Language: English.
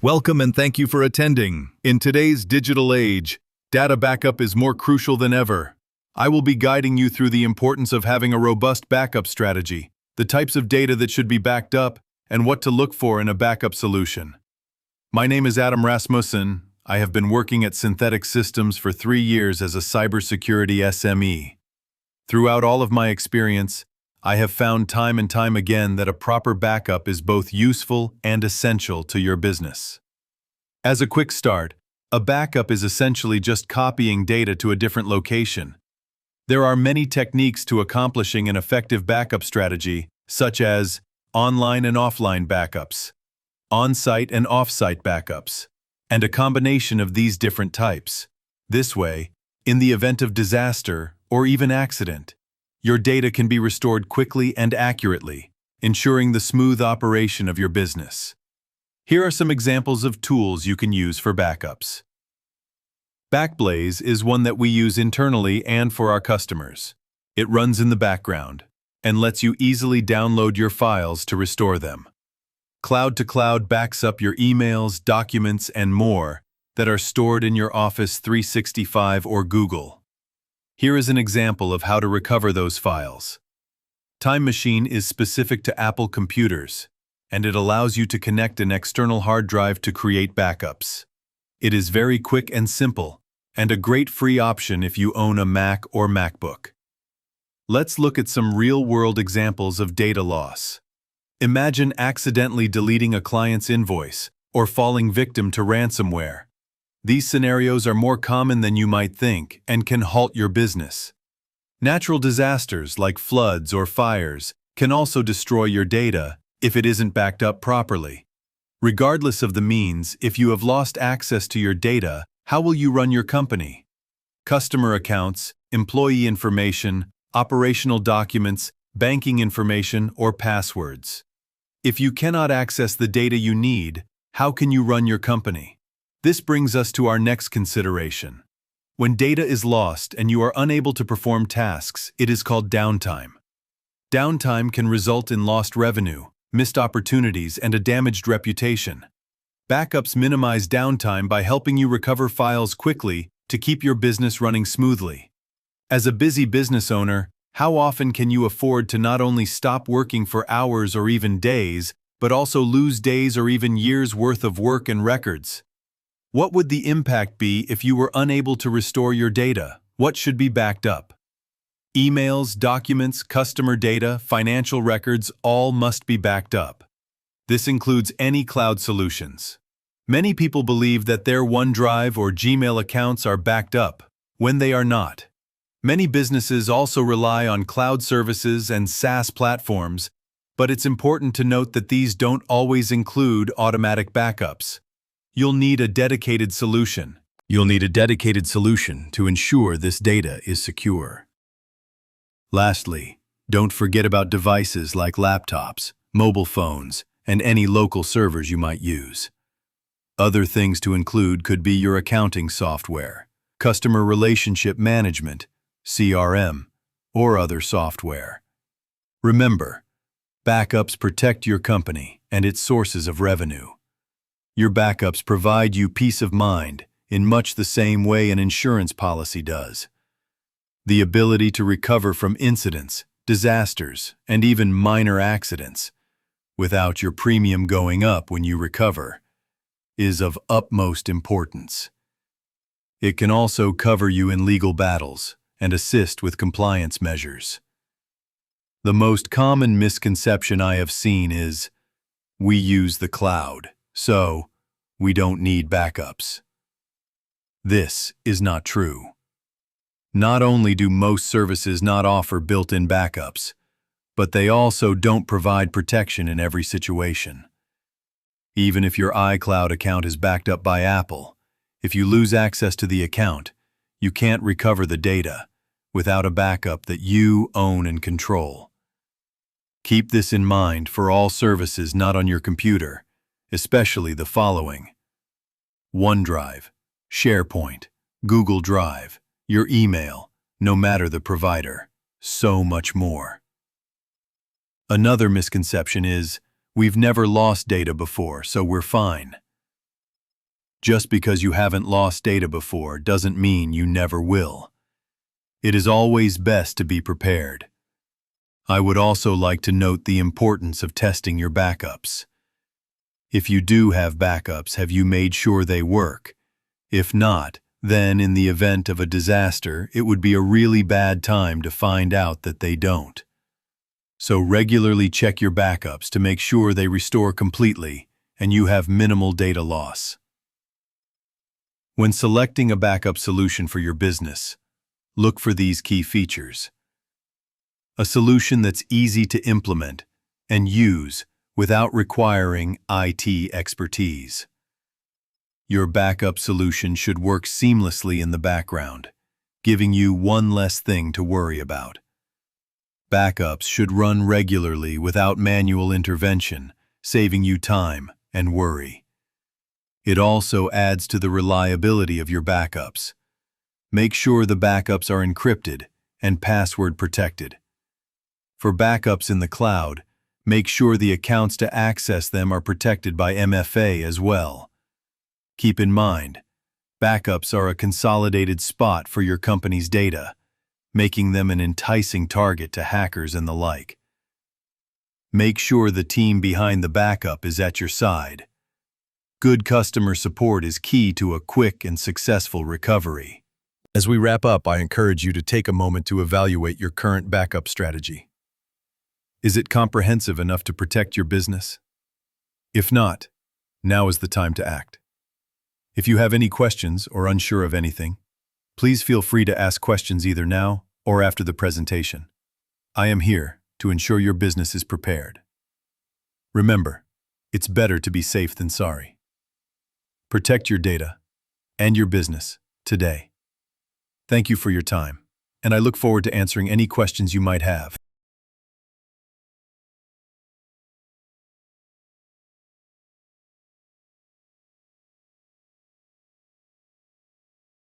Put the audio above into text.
Welcome and thank you for attending. In today's digital age, data backup is more crucial than ever. I will be guiding you through the importance of having a robust backup strategy, the types of data that should be backed up, and what to look for in a backup solution. My name is Adam Rasmussen. I have been working at Synthetic Systems for 3 years as a cybersecurity SME. Throughout all of my experience, I have found time and time again that a proper backup is both useful and essential to your business. As a quick start, a backup is essentially just copying data to a different location. There are many techniques to accomplishing an effective backup strategy, such as online and offline backups, on-site and off-site backups, and a combination of these different types. This way, in the event of disaster or even accident, your data can be restored quickly and accurately, ensuring the smooth operation of your business. Here are some examples of tools you can use for backups. Backblaze is one that we use internally and for our customers. It runs in the background and lets you easily download your files to restore them. Cloud2Cloud backs up your emails, documents, and more that are stored in your Office 365 or Google. Here is an example of how to recover those files. Time Machine is specific to Apple computers, and it allows you to connect an external hard drive to create backups. It is very quick and simple, and a great free option if you own a Mac or MacBook. Let's look at some real-world examples of data loss. Imagine accidentally deleting a client's invoice or falling victim to ransomware. These scenarios are more common than you might think and can halt your business. Natural disasters like floods or fires can also destroy your data if it isn't backed up properly. Regardless of the means, if you have lost access to your data, how will you run your company? Customer accounts, employee information, operational documents, banking information, or passwords. If you cannot access the data you need, how can you run your company? This brings us to our next consideration. When data is lost and you are unable to perform tasks, it is called downtime. Downtime can result in lost revenue, missed opportunities, and a damaged reputation. Backups minimize downtime by helping you recover files quickly to keep your business running smoothly. As a busy business owner, how often can you afford to not only stop working for hours or even days, but also lose days or even years' worth of work and records? What would the impact be if you were unable to restore your data? What should be backed up? Emails, documents, customer data, financial records, all must be backed up. This includes any cloud solutions. Many people believe that their OneDrive or Gmail accounts are backed up, when they are not. Many businesses also rely on cloud services and SaaS platforms, but it's important to note that these don't always include automatic backups. You'll need a dedicated solution. You'll need a dedicated solution to ensure this data is secure. Lastly, don't forget about devices like laptops, mobile phones, and any local servers you might use. Other things to include could be your accounting software, customer relationship management, CRM, or other software. Remember, backups protect your company and its sources of revenue. Your backups provide you peace of mind in much the same way an insurance policy does. The ability to recover from incidents, disasters, and even minor accidents, without your premium going up when you recover, is of utmost importance. It can also cover you in legal battles and assist with compliance measures. The most common misconception I have seen is, we use the cloud, so we don't need backups. This is not true. Not only do most services not offer built-in backups, but they also don't provide protection in every situation. Even if your iCloud account is backed up by Apple, if you lose access to the account, you can't recover the data without a backup that you own and control. Keep this in mind for all services not on your computer, especially the following: OneDrive, SharePoint, Google Drive, your email, no matter the provider, so much more. Another misconception is, we've never lost data before, so we're fine. Just because you haven't lost data before doesn't mean you never will. It is always best to be prepared. I would also like to note the importance of testing your backups. If you do have backups, have you made sure they work? If not, then in the event of a disaster, it would be a really bad time to find out that they don't. So regularly check your backups to make sure they restore completely and you have minimal data loss. When selecting a backup solution for your business, look for these key features. A solution that's easy to implement and use without requiring IT expertise. Your backup solution should work seamlessly in the background, giving you one less thing to worry about. Backups should run regularly without manual intervention, saving you time and worry. It also adds to the reliability of your backups. Make sure the backups are encrypted and password protected. For backups in the cloud, make sure the accounts to access them are protected by MFA as well. Keep in mind, backups are a consolidated spot for your company's data, making them an enticing target to hackers and the like. Make sure the team behind the backup is at your side. Good customer support is key to a quick and successful recovery. As we wrap up, I encourage you to take a moment to evaluate your current backup strategy. Is it comprehensive enough to protect your business? If not, now is the time to act. If you have any questions or unsure of anything, please feel free to ask questions either now or after the presentation. I am here to ensure your business is prepared. Remember, it's better to be safe than sorry. Protect your data and your business today. Thank you for your time, and I look forward to answering any questions you might have.